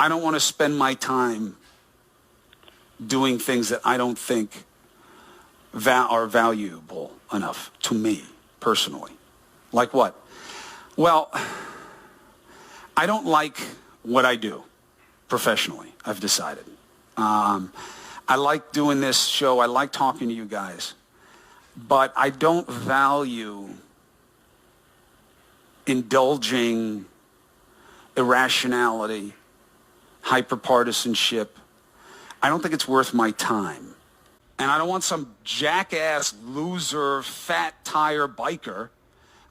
I don't want to spend my time doing things that I don't think are valuable enough to me personally. Like what? Well, I don't like what I do professionally, I've decided. I like doing this show. I like talking to you guys. But I don't value indulging irrationality, hyperpartisanship. I don't think it's worth my time. And I don't want some jackass, loser, fat tire biker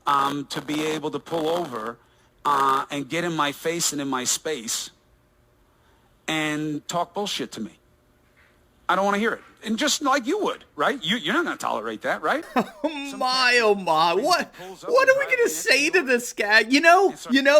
to be able to pull over and get in my face and in my space and talk bullshit to me. I don't want to hear it. And just like you would, right? You're not going to tolerate that, right? Oh my. What are we going to say to this guy? You know,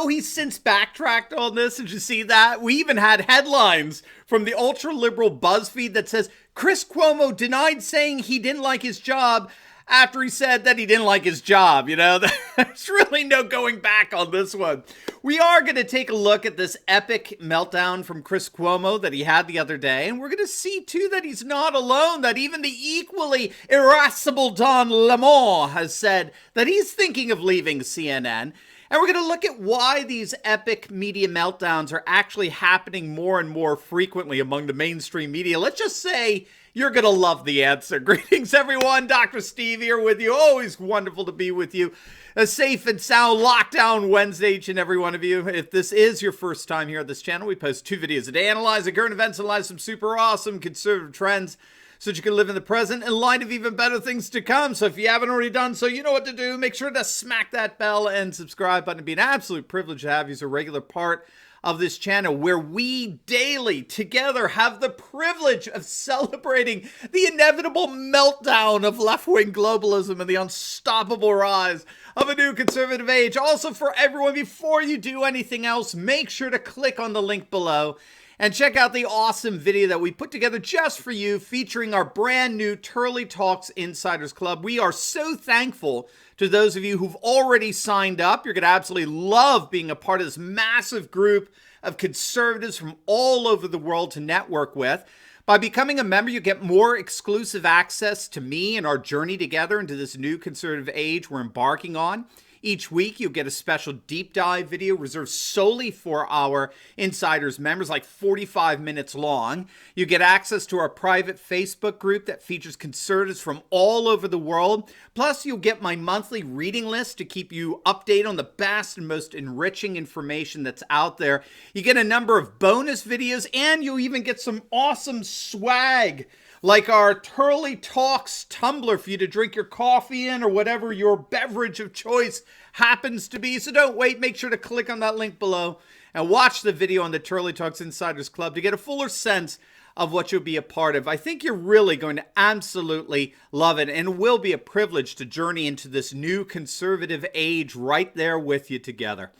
he's since backtracked on this. Did you see that? We even had headlines from the ultra-liberal BuzzFeed that says, Chris Cuomo denied saying he didn't like his job after he said that he didn't like his job. You know, there's really no going back on this one. We are going to take a look at this epic meltdown from Chris Cuomo that he had the other day. And we're going to see, too, that he's not alone, that even the equally irascible Don Lemon has said that he's thinking of leaving CNN. And we're going to look at why these epic media meltdowns are actually happening more and more frequently among the mainstream media. Let's just say you're going to love the answer. Greetings, everyone. Dr. Steve here with you. Always wonderful to be with you. A safe and sound lockdown Wednesday, each and every one of you. If this is your first time here at this channel, we post 2 videos a day analyzing current events and analyze some super awesome conservative trends so that you can live in the present in light of even better things to come. So if you haven't already done so, you know what to do. Make sure to smack that bell and subscribe button. It'd be an absolute privilege to have you as a regular part of this channel, where we daily together have the privilege of celebrating the inevitable meltdown of left-wing globalism and the unstoppable rise of a new conservative age. Also, for everyone, before you do anything else, make sure to click on the link below and check out the awesome video that we put together just for you, featuring our brand new Turley Talks Insiders Club. We are so thankful to those of you who've already signed up. You're going to absolutely love being a part of this massive group of conservatives from all over the world to network with. By becoming a member, you get more exclusive access to me and our journey together into this new conservative age we're embarking on. Each week, you'll get a special deep dive video reserved solely for our Insiders members, like 45 minutes long. You get access to our private Facebook group that features conservatives from all over the world. Plus, you'll get my monthly reading list to keep you updated on the best and most enriching information that's out there. You get a number of bonus videos, and you'll even get some awesome swag, like our Turley Talks tumbler for you to drink your coffee in, or whatever your beverage of choice happens to be. So don't wait. Make sure to click on that link below and watch the video on the Turley Talks Insiders Club to get a fuller sense of what you'll be a part of. I think you're really going to absolutely love it, and it will be a privilege to journey into this new conservative age right there with you together.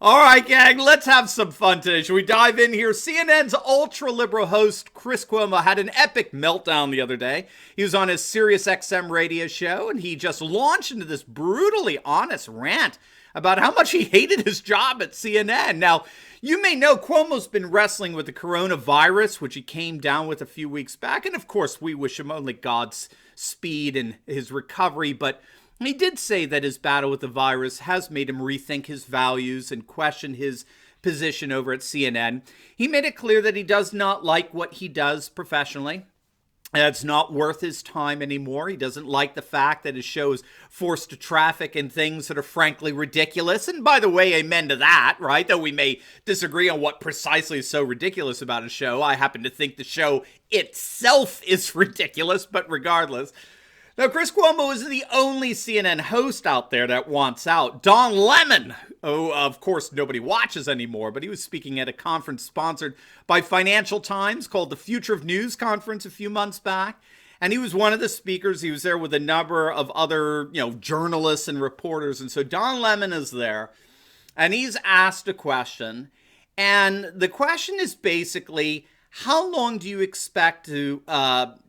All right, gang, let's have some fun today. Should we dive in here? CNN's ultra-liberal host, Chris Cuomo, had an epic meltdown the other day. He was on his Sirius XM radio show, and he just launched into this brutally honest rant about how much he hated his job at CNN. Now, you may know Cuomo's been wrestling with the coronavirus, which he came down with a few weeks back. And of course, we wish him only God's speed in his recovery, but he did say that his battle with the virus has made him rethink his values and question his position over at CNN. He made it clear that he does not like what he does professionally. It's not worth his time anymore. He doesn't like the fact that his show is forced to traffic in things that are frankly ridiculous. And by the way, amen to that, right? Though we may disagree on what precisely is so ridiculous about his show. I happen to think the show itself is ridiculous, but regardless. Now, Chris Cuomo isn't the only CNN host out there that wants out. Don Lemon, who, of course, nobody watches anymore, but he was speaking at a conference sponsored by Financial Times called the Future of News Conference a few months back. And he was one of the speakers. He was there with a number of other, journalists and reporters. And so Don Lemon is there, and he's asked a question. And the question is basically, how long do you expect to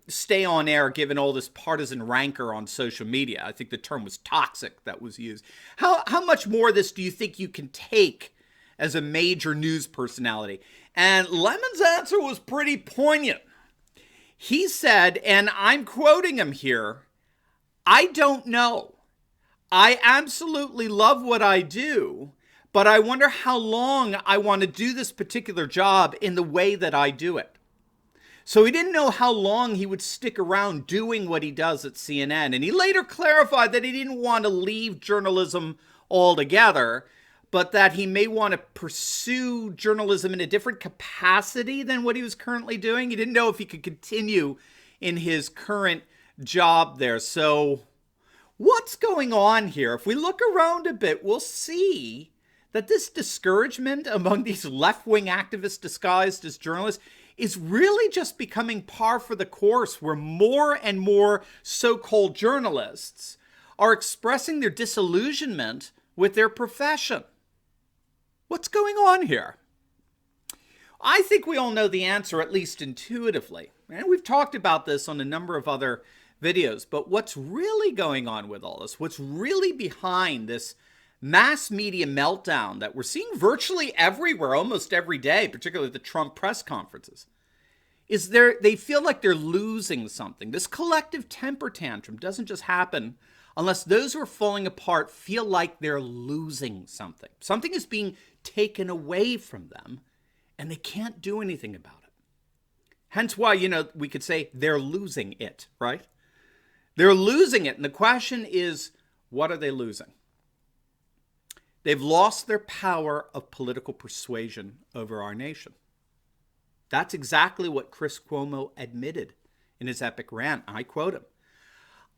stay on air given all this partisan rancor on social media? I think the term was toxic that was used. How much more of this do you think you can take as a major news personality. And Lemon's answer was pretty poignant. He said, and I'm quoting him here, "I don't know. I absolutely love what I do, but I wonder how long I want to do this particular job in the way that I do it." So he didn't know how long he would stick around doing what he does at CNN. And he later clarified that he didn't want to leave journalism altogether, but that he may want to pursue journalism in a different capacity than what he was currently doing. He didn't know if he could continue in his current job there. So what's going on here? If we look around a bit, we'll see that this discouragement among these left-wing activists disguised as journalists is really just becoming par for the course, where more and more so-called journalists are expressing their disillusionment with their profession. What's going on here? I think we all know the answer, at least intuitively. And we've talked about this on a number of other videos. But what's really going on with all this, what's really behind this mass media meltdown that we're seeing virtually everywhere, almost every day, particularly at the Trump press conferences, is they feel like they're losing something. This collective temper tantrum doesn't just happen unless those who are falling apart feel like they're losing something. Something is being taken away from them, and they can't do anything about it. Hence why, we could say they're losing it, right? They're losing it, and the question is, what are they losing? They've lost their power of political persuasion over our nation. That's exactly what Chris Cuomo admitted in his epic rant. I quote him.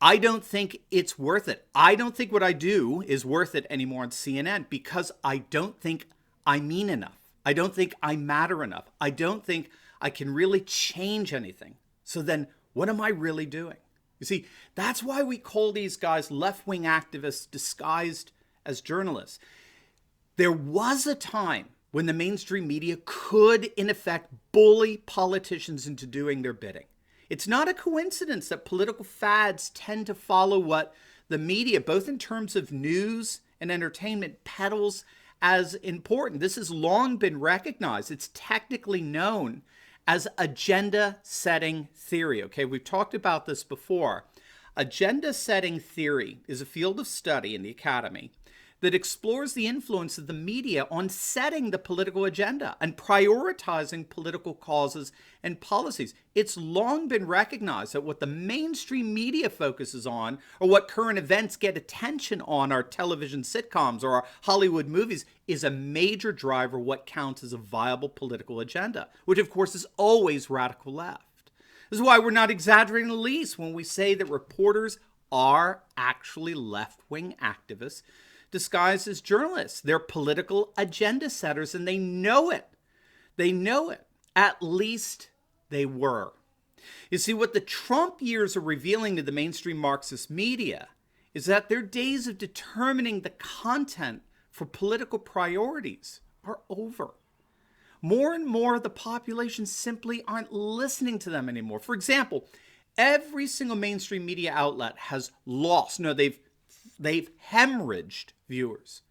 "I don't think it's worth it. I don't think what I do is worth it anymore on CNN because I don't think I mean enough. I don't think I matter enough. I don't think I can really change anything. So then what am I really doing?" You see, that's why we call these guys left-wing activists disguised as journalists. There was a time when the mainstream media could, in effect, bully politicians into doing their bidding. It's not a coincidence that political fads tend to follow what the media, both in terms of news and entertainment, peddles as important. This has long been recognized. It's technically known as agenda-setting theory. Okay, we've talked about this before. Agenda-setting theory is a field of study in the academy that explores the influence of the media on setting the political agenda and prioritizing political causes and policies. It's long been recognized that what the mainstream media focuses on, or what current events get attention on, our television sitcoms or our Hollywood movies, is a major driver of what counts as a viable political agenda, which of course is always radical left. This is why we're not exaggerating the least when we say that reporters are actually left-wing activists disguised as journalists. They're political agenda setters, and they know it. They know it. At least they were. You see, what the Trump years are revealing to the mainstream Marxist media is that their days of determining the content for political priorities are over. More and more of the population simply aren't listening to them anymore. For example, every single mainstream media outlet has lost, they've hemorrhaged viewers.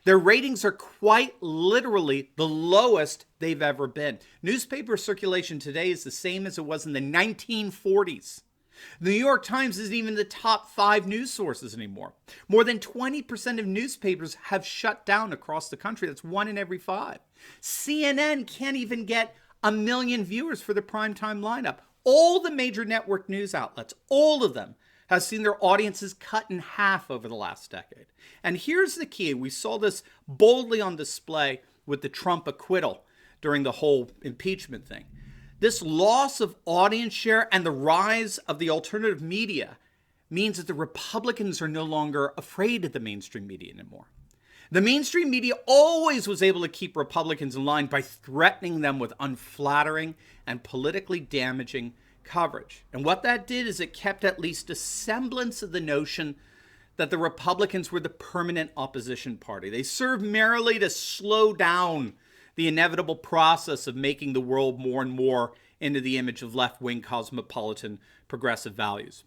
Their ratings are quite literally the lowest they've ever been. Newspaper circulation today is the same as it was in the 1940s. The New York Times isn't even the top 5 news sources anymore. More than 20% of newspapers have shut down across the country. That's 1 in every 5. CNN can't even get 1 million viewers for the primetime lineup. All the major network news outlets, all of them, has seen their audiences cut in half over the last decade. And here's the key. We saw this boldly on display with the Trump acquittal during the whole impeachment thing. This loss of audience share and the rise of the alternative media means that the Republicans are no longer afraid of the mainstream media anymore. The mainstream media always was able to keep Republicans in line by threatening them with unflattering and politically damaging coverage. And what that did is it kept at least a semblance of the notion that the Republicans were the permanent opposition party. They served merely to slow down the inevitable process of making the world more and more into the image of left-wing cosmopolitan progressive values.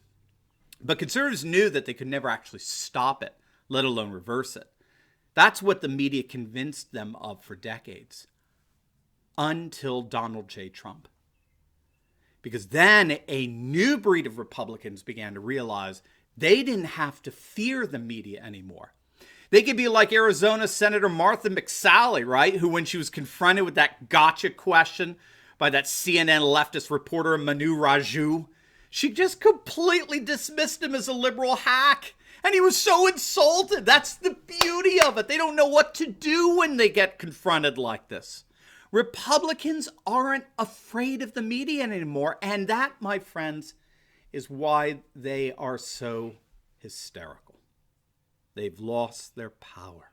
But conservatives knew that they could never actually stop it, let alone reverse it. That's what the media convinced them of for decades. Until Donald J. Trump. Because then a new breed of Republicans began to realize they didn't have to fear the media anymore. They could be like Arizona Senator Martha McSally, right? Who, when she was confronted with that gotcha question by that CNN leftist reporter Manu Raju, she just completely dismissed him as a liberal hack. And he was so insulted. That's the beauty of it. They don't know what to do when they get confronted like this. Republicans aren't afraid of the media anymore. And that, my friends, is why they are so hysterical. They've lost their power.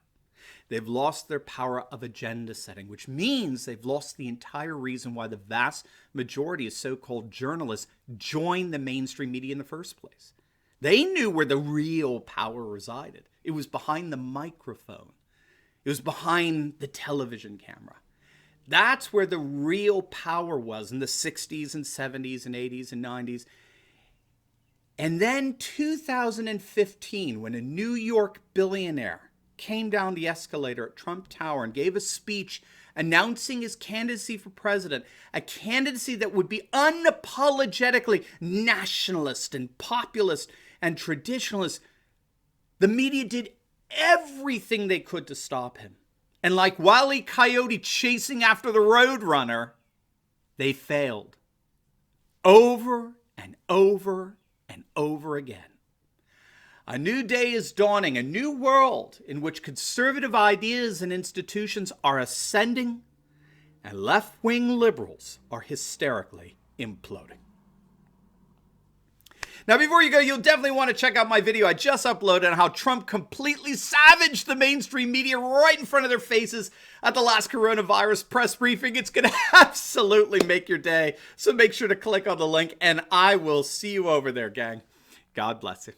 They've lost their power of agenda setting, which means they've lost the entire reason why the vast majority of so-called journalists joined the mainstream media in the first place. They knew where the real power resided. It was behind the microphone. It was behind the television camera. That's where the real power was in the 60s and 70s and 80s and 90s. And then 2015, when a New York billionaire came down the escalator at Trump Tower and gave a speech announcing his candidacy for president, a candidacy that would be unapologetically nationalist and populist and traditionalist, the media did everything they could to stop him. And like Wile E. Coyote chasing after the Roadrunner, they failed. Over and over and over again. A new day is dawning, a new world in which conservative ideas and institutions are ascending and left-wing liberals are hysterically imploding. Now, before you go, you'll definitely want to check out my video I just uploaded on how Trump completely savaged the mainstream media right in front of their faces at the last coronavirus press briefing. It's going to absolutely make your day. So make sure to click on the link, and I will see you over there, gang. God bless you.